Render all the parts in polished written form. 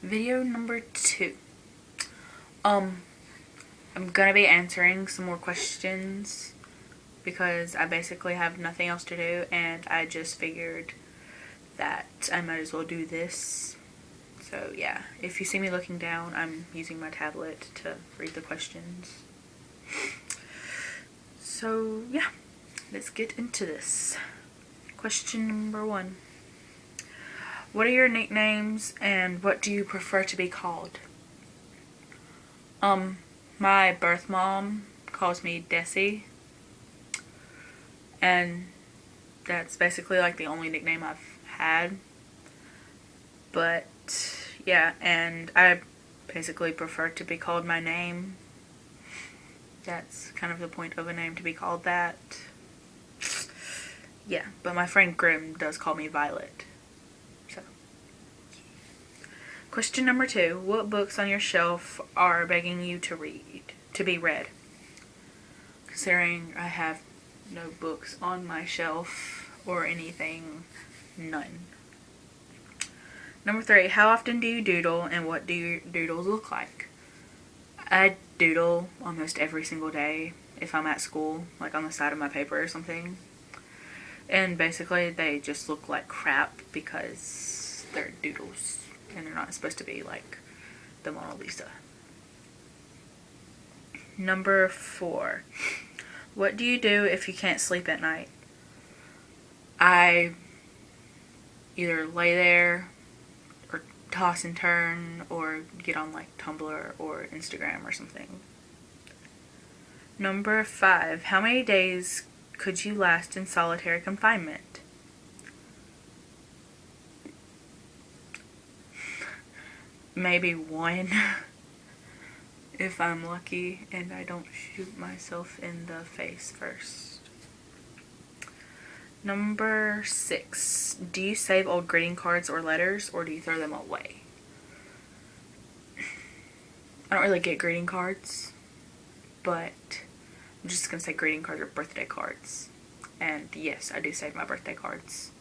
Video number 2. I'm gonna be answering some more questions because I basically have nothing else to do, and I just figured that I might as well do this. So yeah, if you see me looking down, I'm using my tablet to read the questions. So yeah, let's get into this. Question number 1. What are your nicknames and what do you prefer to be called? My birth mom calls me Desi, and that's basically like the only nickname I've had. But yeah, and I basically prefer to be called my name. That's kind of the point of a name, to be called that. Yeah, but my friend Grim does call me Violet. So, question number 2. What books on your shelf are begging you to be read? Considering I have no books on my shelf or anything, none. Number 3. How often do you doodle and what do your doodles look like? I doodle almost every single day if I'm at school, like on the side of my paper or something. And basically they just look like crap because they're doodles and they're not supposed to be like the Mona Lisa. Number 4. What do you do if you can't sleep at night? I either lay there or toss and turn or get on like Tumblr or Instagram or something. Number 5. How many days could you last in solitary confinement? Maybe 1 if I'm lucky and I don't shoot myself in the face first. Number 6. Do you save old greeting cards or letters or do you throw them away? I don't really get greeting cards, but I'm just going to say greeting cards or birthday cards. And yes, I do save my birthday cards.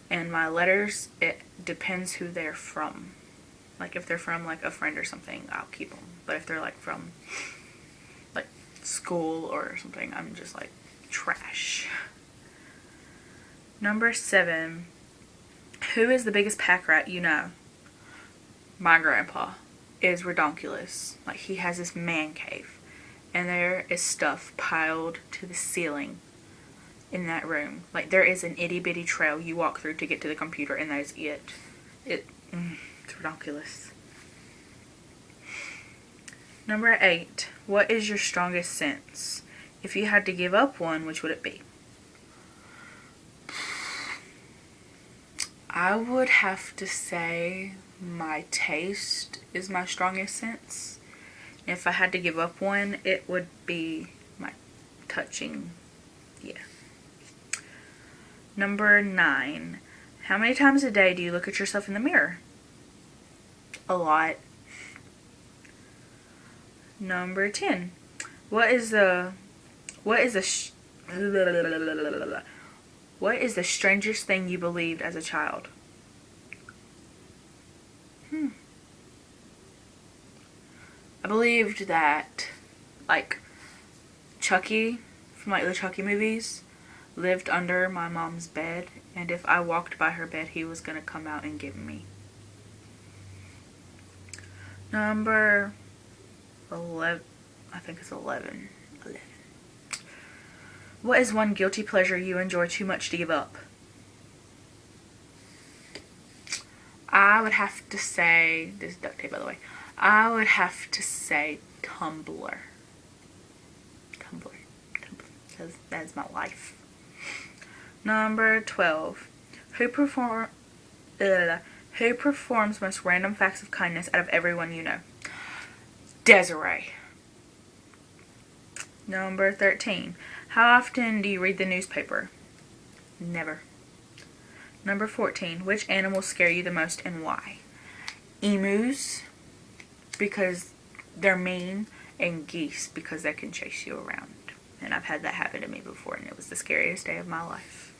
And my letters, it depends who they're from. Like if they're from like a friend or something, I'll keep them. But if they're like from like school or something, I'm just like trash. Number 7. Who is the biggest pack rat you know? My grandpa is redonkulous. Like he has this man cave. And there is stuff piled to the ceiling in that room. Like there is an itty bitty trail you walk through to get to the computer and that is it. It's ridiculous. Number 8. What is your strongest sense? If you had to give up one, which would it be? I would have to say my taste is my strongest sense. If I had to give up one, it would be my touching. Yeah. Number 9. How many times a day do you look at yourself in the mirror? A lot. Number 10. What is the strangest thing you believed as a child? I believed that like Chucky from like the Chucky movies lived under my mom's bed, and if I walked by her bed, he was gonna come out and get me. Number 11. I think it's 11. What is one guilty pleasure you enjoy too much to give up? I would have to say, this is duct tape by the way, I would have to say Tumblr. Because that's my life. Number 12. Who performs most random facts of kindness out of everyone you know? Desiree. Number 13. How often do you read the newspaper? Never. Number 14. Which animals scare you the most and why? Emus, because they're mean, and geese, because they can chase you around. And I've had that happen to me before, and it was the scariest day of my life.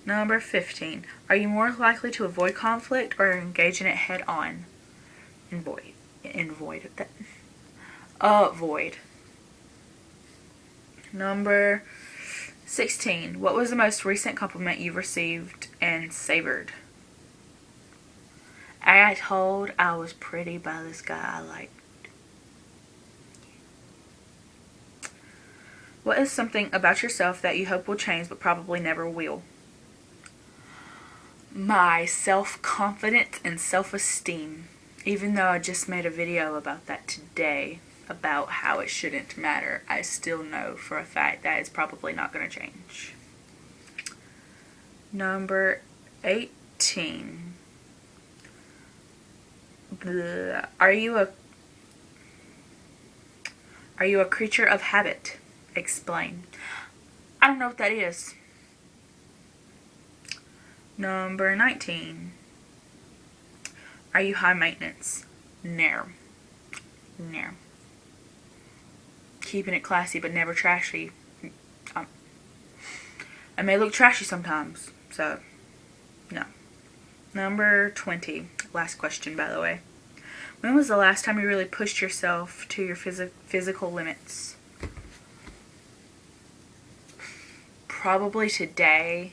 Number 15. Are you more likely to avoid conflict or engage in it head on? Avoid. Number 16. What was the most recent compliment you've received and savored? I got told I was pretty by this guy I liked. What is something about yourself that you hope will change but probably never will? My self-confidence and self-esteem. Even though I just made a video about that today, about how it shouldn't matter, I still know for a fact that it's probably not going to change. Number 18. Are you a creature of habit? Explain. I don't know what that is. Number 19. Are you high maintenance? No. Keeping it classy but never trashy. I may look trashy sometimes, so no. Number 20. Last question, by the way. When was the last time you really pushed yourself to your physical limits? Probably today,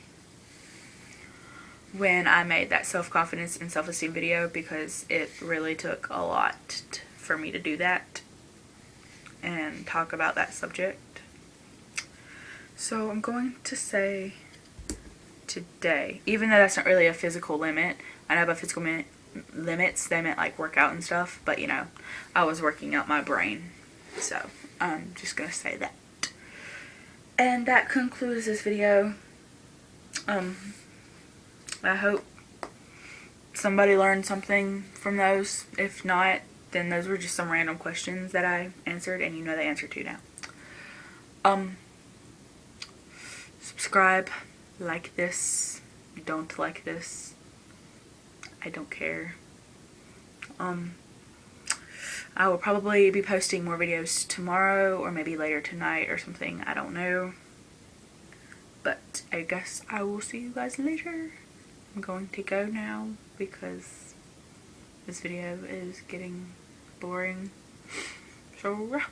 when I made that self-confidence and self-esteem video, because it really took a lot for me to do that and talk about that subject. So I'm going to say today, even though that's not really a physical limit. I know by physical limits they meant like workout and stuff, but you know, I was working out my brain, so I'm just gonna say that. And that concludes this video. I hope somebody learned something from those. If not, then those were just some random questions that I answered, and you know the answer to now. Subscribe, like this, don't like this, I don't care. I will probably be posting more videos tomorrow or maybe later tonight or something, I don't know. But I guess I will see you guys later. I'm going to go now because this video is getting boring. So